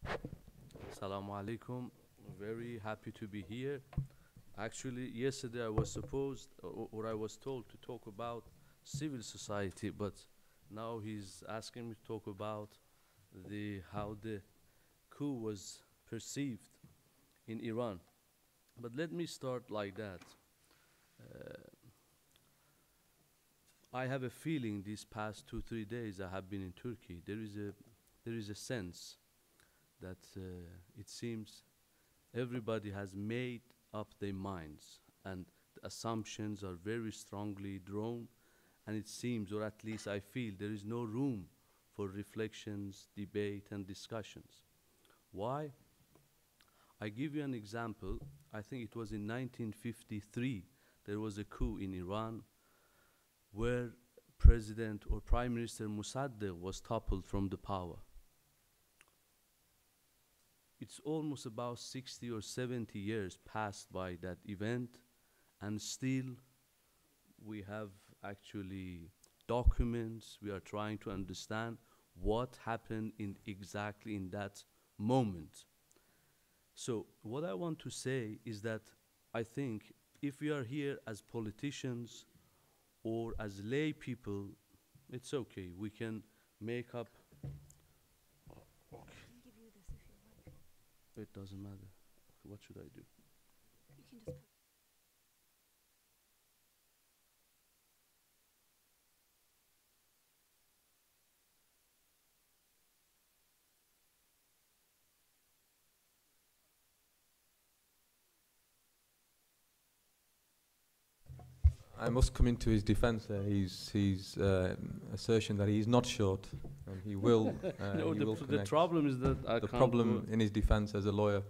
Assalamu alaikum. Very happy to be here. Actually, yesterday I was supposed or I was told to talk about civil society, but now he's asking me to talk about the how the coup was perceived in Iran. But let me start like that. Uh, I have a feeling these past 2 3 days I have been in Turkey. There is a sense that it seems everybody has made up their minds and the assumptions are very strongly drawn, and it seems, or at least I feel, there is no room for reflections, debate, and discussions. Why? I give you an example. I think it was in 1953 there was a coup in Iran where President or Prime Minister Mossadegh was toppled from the power. It's almost about 60 or 70 years passed by that event, and still we have actually documents. We are trying to understand what happened in exactly in that moment. So what I want to say is that I think if we are here as politicians or as lay people, it's okay. We can make up. Okay, Give you this if you like. it doesn't matter. What should I do? You can just put. I must come into his defence there. He's assertion that he's not short, and he will. No, He will the connect. problem is that I The can't problem go. in his defence as a lawyer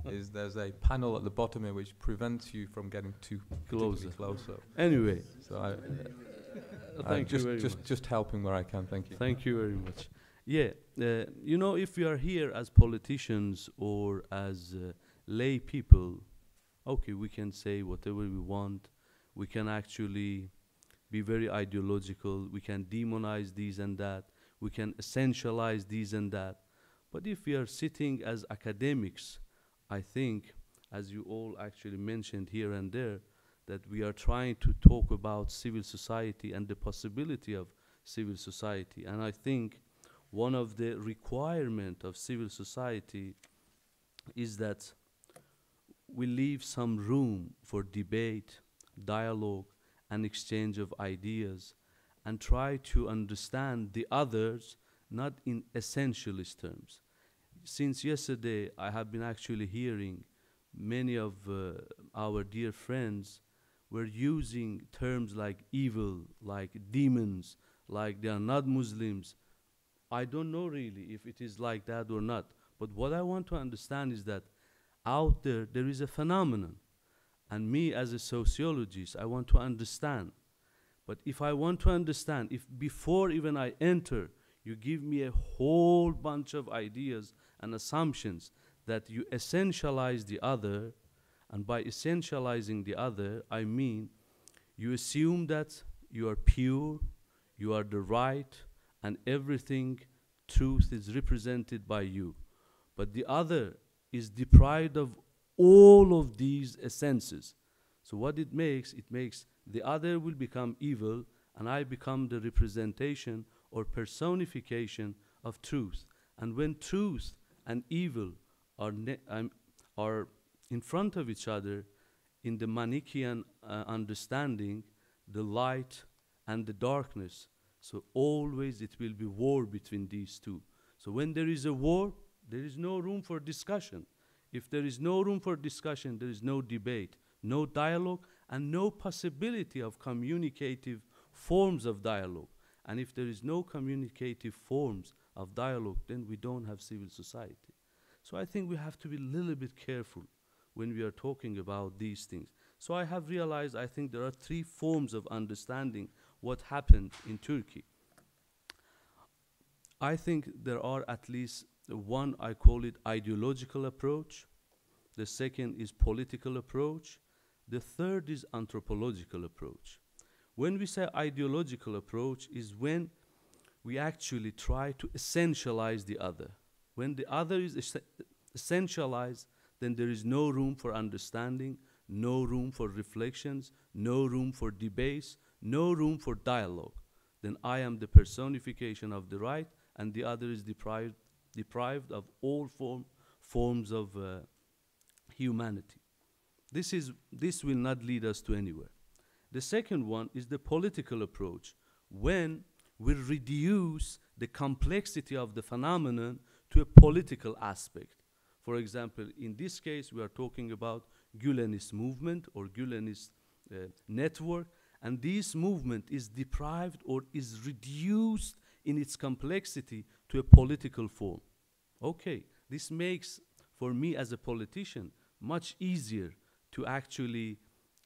is there's a panel at the bottom here which prevents you from getting too Closer. particularly close. Anyway, So I thank you just very just much. just helping where I can. Thank you. Thank you very much. Yeah, if we are here as politicians or as lay people, okay, we can say whatever we want. We can actually be very ideological. We can demonize these and that. We can essentialize these and that. But if we are sitting as academics, I think, as you all actually mentioned here and there, that we are trying to talk about civil society and the possibility of civil society. And I think one of the requirement of civil society is that we leave some room for debate, dialogue, and exchange of ideas, and try to understand the others not in essentialist terms. Since yesterday, I have been actually hearing many of our dear friends were using terms like evil, like demons, like they are not Muslims. I don't know really if it is like that or not. But what I want to understand is that out there is a phenomenon. And me as a sociologist, I want to understand. But if I want to understand, if before even I enter, you give me a whole bunch of ideas and assumptions that you essentialize the other, and by essentializing the other, I mean you assume that you are pure, you are the right, and everything, truth is represented by you. But the other is deprived of all of these essences. So what it makes the other will become evil, and I become the representation or personification of truth. And when truth and evil are, are in front of each other in the Manichaean understanding, the light and the darkness, so always it will be war between these two. So when there is a war, there is no room for discussion. If there is no room for discussion, there is no debate, no dialogue, and no possibility of communicative forms of dialogue. And if there is no communicative forms of dialogue, then we don't have civil society. So I think we have to be a little bit careful when we are talking about these things. So I have realized, I think there are three forms of understanding what happened in Turkey. I think there are at least one, I call it ideological approach. The second is political approach. The third is anthropological approach. When we say ideological approach is when we actually try to essentialize the other. When the other is essentialized, then there is no room for understanding, no room for reflections, no room for debates, no room for dialogue. Then I am the personification of the right, and the other is deprived of all forms of humanity. This will not lead us to anywhere. The second one is the political approach, when we reduce the complexity of the phenomenon to a political aspect. For example, in this case, we are talking about Gülenist movement or Gülenist network, and this movement is deprived or is reduced in its complexity to a political form. Okay, this makes, for me as a politician, much easier to actually,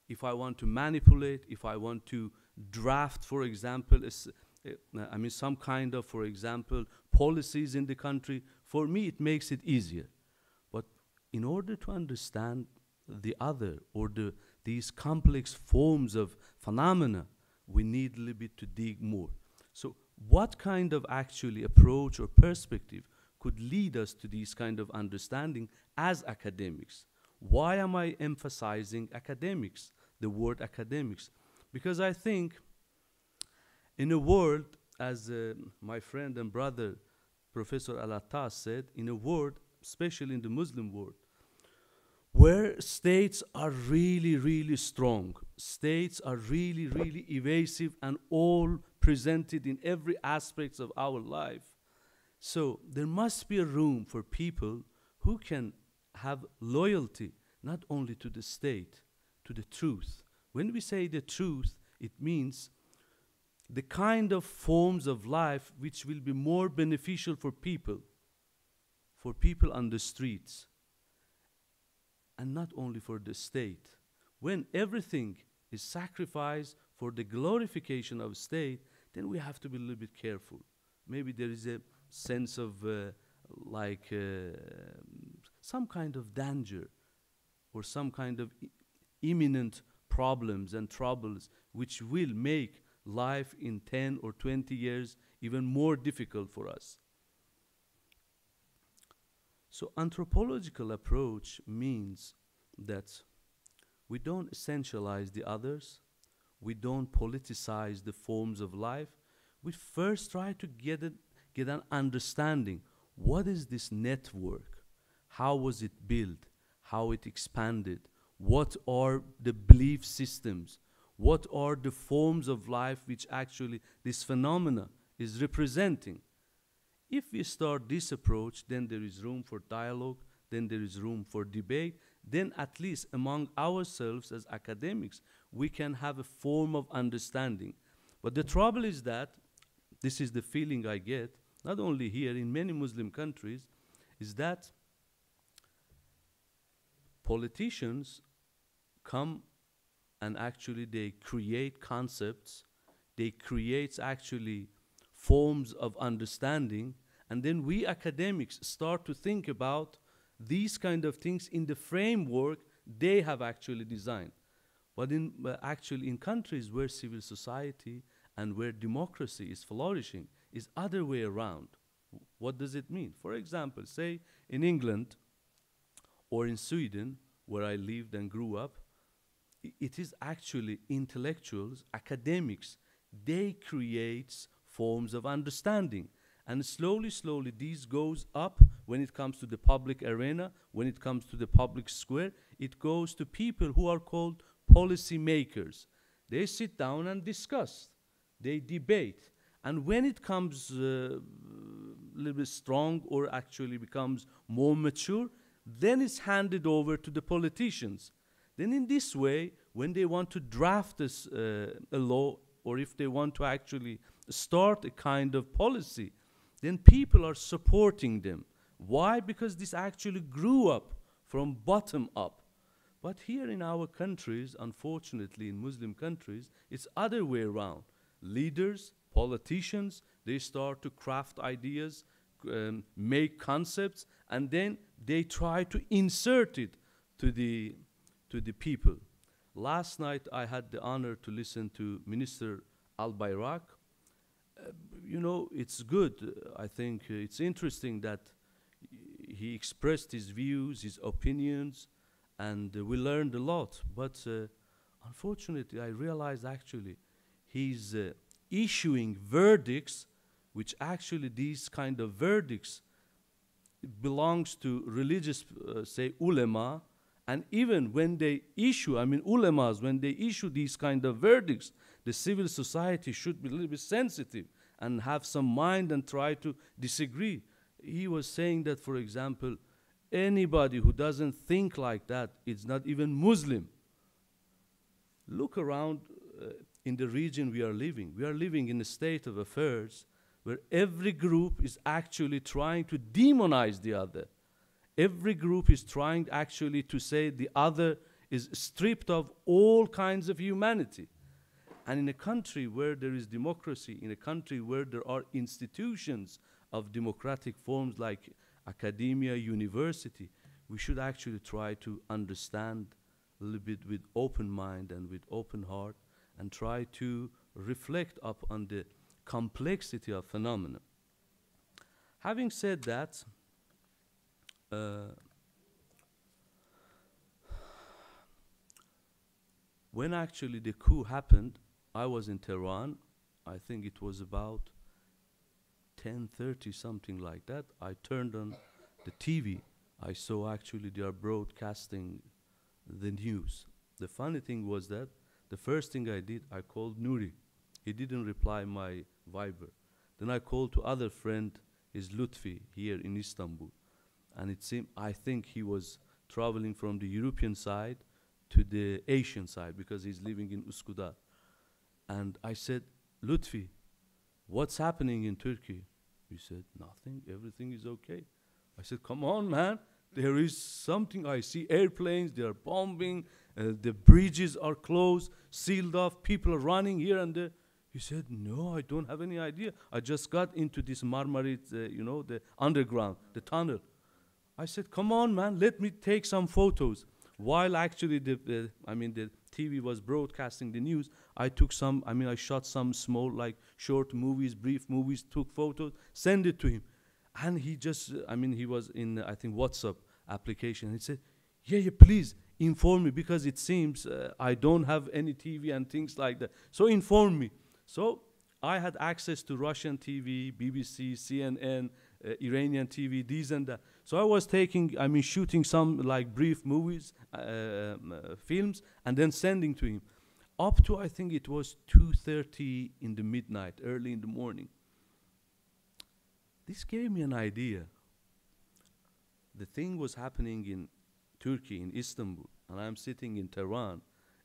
if I want to manipulate, if I want to draft, for example, some kind of, for example, policies in the country, for me it makes it easier. But in order to understand the other or these complex forms of phenomena, we need a little bit to dig more. So what kind of actually approach or perspective could lead us to this kind of understanding as academics? Why am I emphasizing academics, the word academics? Because I think in a world, as my friend and brother Professor Al-Attas said, in a world, especially in the Muslim world, where states are really, really strong, states are really, really evasive and all presented in every aspect of our life. So there must be a room for people who can have loyalty not only to the state, to the truth. When we say the truth, it means the kind of forms of life which will be more beneficial for people on the streets, and not only for the state. When everything is sacrificed for the glorification of state, then we have to be a little bit careful. Maybe there is a sense of some kind of danger or some kind of imminent problems and troubles which will make life in 10 or 20 years even more difficult for us. So anthropological approach means that we don't essentialize the others, we don't politicize the forms of life, we first try to get an understanding. What is this network? How was it built? How it expanded? What are the belief systems? What are the forms of life which actually this phenomena is representing? If we start this approach, then there is room for dialogue, then there is room for debate, then at least among ourselves as academics, we can have a form of understanding. But the trouble is that, this is the feeling I get, not only here, in many Muslim countries, is that politicians come and actually they create concepts, they create actually forms of understanding, and then we academics start to think about these kind of things in the framework they have actually designed. But actually in countries where civil society and where democracy is flourishing, is other way around. What does it mean? For example, say in England or in Sweden, where I lived and grew up, it is actually intellectuals, academics, they create forms of understanding. And slowly, slowly, these goes up when it comes to the public arena, when it comes to the public square. It goes to people who are called policy makers. They sit down and discuss. They debate. And when it comes a little bit strong or actually becomes more mature, then it's handed over to the politicians. Then in this way, when they want to draft a law, or if they want to actually start a kind of policy, then people are supporting them. Why? Because this actually grew up from bottom up. But here in our countries, unfortunately in Muslim countries, it's other way around. Leaders, politicians, they start to craft ideas, make concepts, and then they try to insert it to the people. Last night I had the honor to listen to Minister Al-Bayrak. You know, it's good. I think it's interesting that he expressed his views, his opinions, and we learned a lot. But unfortunately, I realized actually he's issuing verdicts, which actually these kind of verdicts belongs to religious, say, ulema, and even when they issue, I mean, ulemas, when they issue these kind of verdicts, the civil society should be a little bit sensitive and have some mind and try to disagree. He was saying that, for example, anybody who doesn't think like that is not even Muslim. Look around in the region we are living. We are living in a state of affairs where every group is actually trying to demonize the other. Every group is trying actually to say the other is stripped of all kinds of humanity. And in a country where there is democracy, in a country where there are institutions of democratic forms like academia, university, we should actually try to understand a little bit with open mind and with open heart and try to reflect upon the complexity of phenomena. Having said that, when actually the coup happened, I was in Tehran. I think it was about 10:30, something like that. I turned on the TV. I saw actually they are broadcasting the news. The funny thing was that the first thing I did, I called Nuri. He didn't reply my Viber. Then I called to other friend, is Lutfi, here in Istanbul. And it seemed, I think he was traveling from the European side to the Asian side because he's living in Üsküdar. And I said, Lutfi, what's happening in Turkey? He said, nothing, everything is okay. I said, come on, man, there is something. I see airplanes, they are bombing, the bridges are closed, sealed off, people are running here and there. He said, no, I don't have any idea. I just got into this Marmarit, the underground, the tunnel. I said, come on, man, let me take some photos. While actually the TV was broadcasting the news, I shot some small, like, short movies, brief movies, took photos, sent it to him. And he just, he was in, I think, WhatsApp application. He said, yeah, please inform me because it seems I don't have any TV and things like that. So inform me. So I had access to Russian TV, BBC, CNN, Iranian TV, these and that. So I was shooting some like brief movies, films, and then sending to him. Up to, I think it was 2:30 in the midnight, early in the morning. This gave me an idea. The thing was happening in Turkey, in Istanbul, and I'm sitting in Tehran.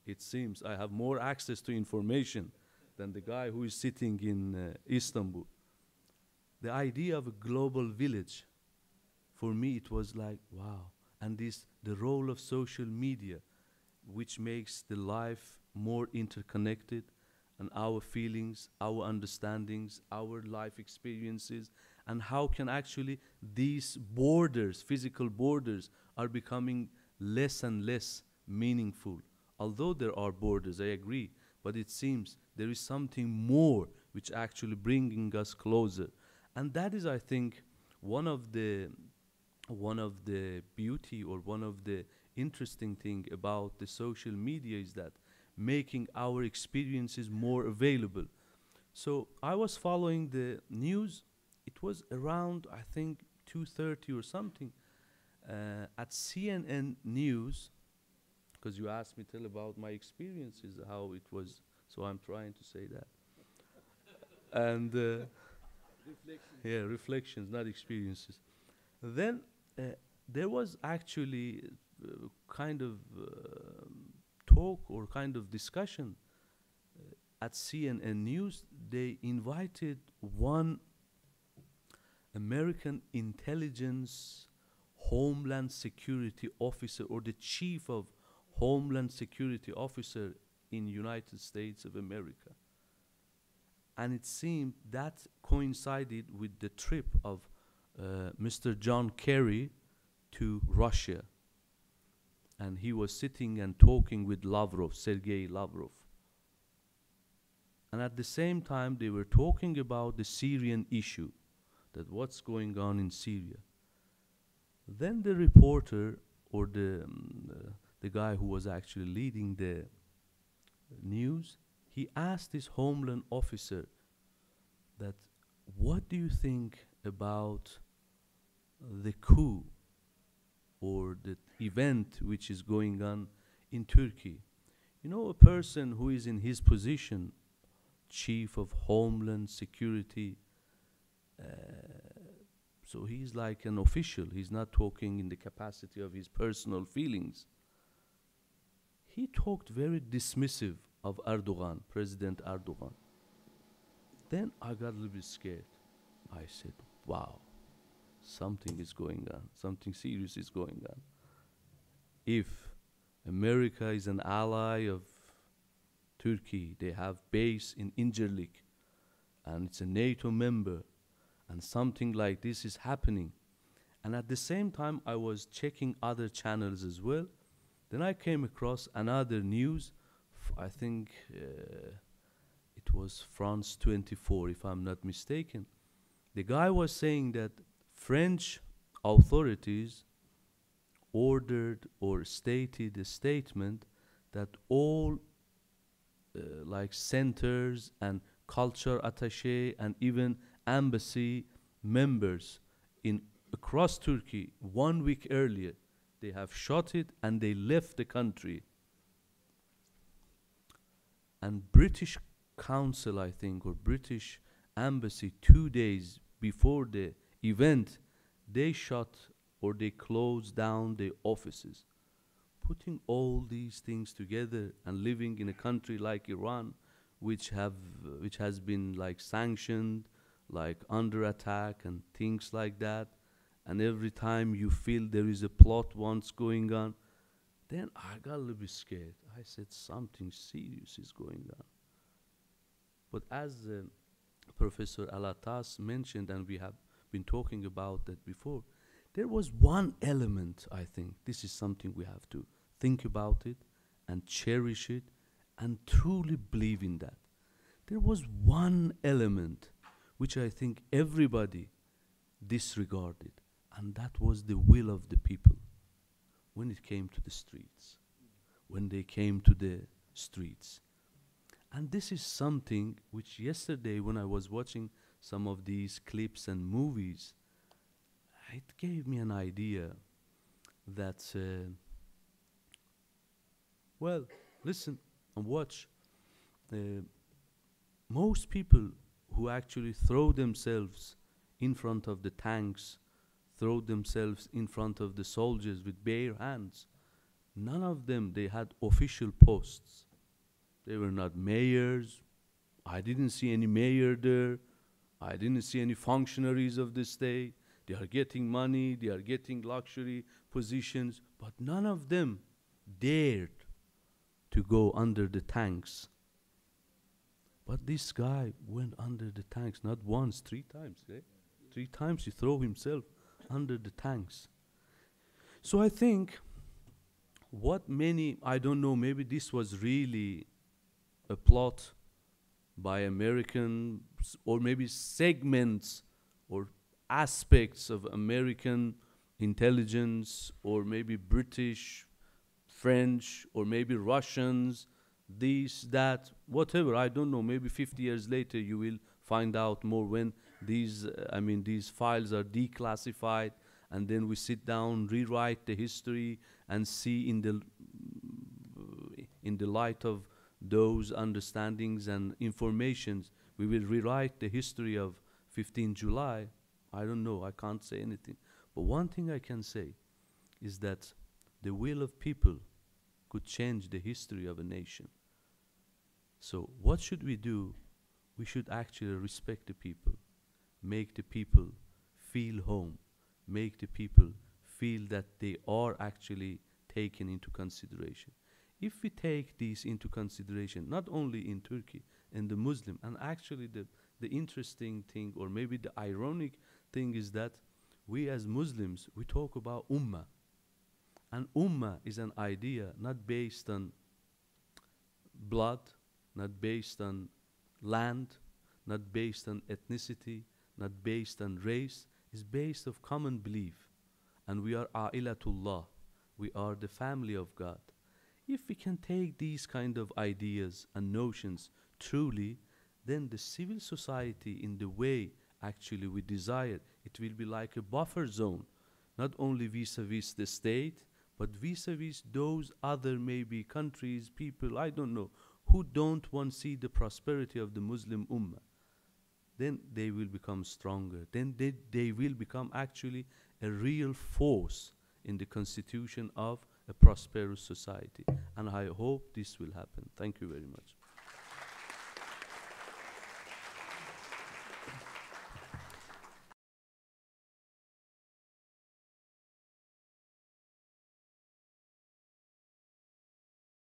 It seems I have more access to information than the guy who is sitting in Istanbul. The idea of a global village, for me it was like, wow. And the role of social media, which makes the life more interconnected, and our feelings, our understandings, our life experiences, and how can actually these borders, physical borders, are becoming less and less meaningful. Although there are borders, I agree, but it seems there is something more which actually bringing us closer. And that is, I think, one of the beauty or one of the interesting thing about the social media is that making our experiences more available. So I was following the news. It was around, I think, 2:30 or something at CNN News, because you asked me tell about my experiences, how it was. So I'm trying to say that. And reflections, not experiences. Then there was actually kind of talk or kind of discussion at CNN News. They invited one American intelligence Homeland Security officer, or the chief of Homeland Security officer in United States of America. And it seemed that coincided with the trip of Mr. John Kerry to Russia. And he was sitting and talking with Lavrov, Sergei Lavrov. And at the same time, they were talking about the Syrian issue, that what's going on in Syria. Then the reporter or the guy who was actually leading the news, he asked this homeland officer that, what do you think about the coup or the event which is going on in Turkey? You know, a person who is in his position, chief of homeland security, uh, so he's like an official. He's not talking in the capacity of his personal feelings. He talked very dismissive of Erdogan, President Erdogan. Then I got a little bit scared. I said, wow, something is going on. Something serious is going on. If America is an ally of Turkey, they have base in Incirlik, and it's a NATO member, and something like this is happening. And at the same time, I was checking other channels as well. Then I came across another news. I think it was France 24, if I'm not mistaken. The guy was saying that French authorities ordered or stated a statement that all like centers and culture attaché and even embassy members in across Turkey 1 week earlier, they have shot it and they left the country. And British Council, I think, or British Embassy, 2 days before the event, they shut or they closed down their offices. Putting all these things together and living in a country like Iran, which has been like sanctioned, like under attack and things like that, and every time you feel there is a plot once going on, then I got a little bit scared. I said something serious is going on. But as Professor Alatas mentioned, and we have been talking about that before, there was one element, I think, this is something we have to think about it and cherish it and truly believe in that. There was one element which I think everybody disregarded, and that was the will of the people when it came to the streets, when they came to the streets. And this is something which yesterday when I was watching some of these clips and movies, it gave me an idea that, well, listen and watch. Most people who actually throw themselves in front of the tanks, throw themselves in front of the soldiers with bare hands, none of them, they had official posts. They were not mayors. I didn't see any mayor there. I didn't see any functionaries of the state. They are getting money, they are getting luxury positions, but none of them dared to go under the tanks. But this guy went under the tanks, not once, 3 times, right? 3 times he threw himself under the tanks. So I think what many, I don't know, maybe this was really a plot by Americans, or maybe segments or aspects of American intelligence, or maybe British, French, or maybe Russians, this, that, whatever, I don't know. Maybe 50 years later you will find out more when these, these files are declassified, and then we sit down, rewrite the history, and see in the light of those understandings and informations, we will rewrite the history of 15 July. I don't know, I can't say anything. But one thing I can say is that the will of people could change the history of a nation. So what should we do? We should actually respect the people, make the people feel home, make the people feel that they are actually taken into consideration. If we take these into consideration, not only in Turkey and the Muslim, and actually the interesting thing, or maybe the ironic thing, is that we as Muslims, we talk about ummah. And ummah is an idea not based on blood, not based on land, not based on ethnicity, not based on race, is based of common belief. and we are A'ilatullah. We are the family of God. If we can take these kind of ideas and notions truly, then the civil society, in the way actually we desire, it will be like a buffer zone, not only vis-a-vis the state, but vis-a-vis those other maybe countries, people, I don't know, who don't want to see the prosperity of the Muslim Ummah. Then they will become stronger. Then they will become actually a real force in the constitution of a prosperous society. And I hope this will happen. Thank you very much.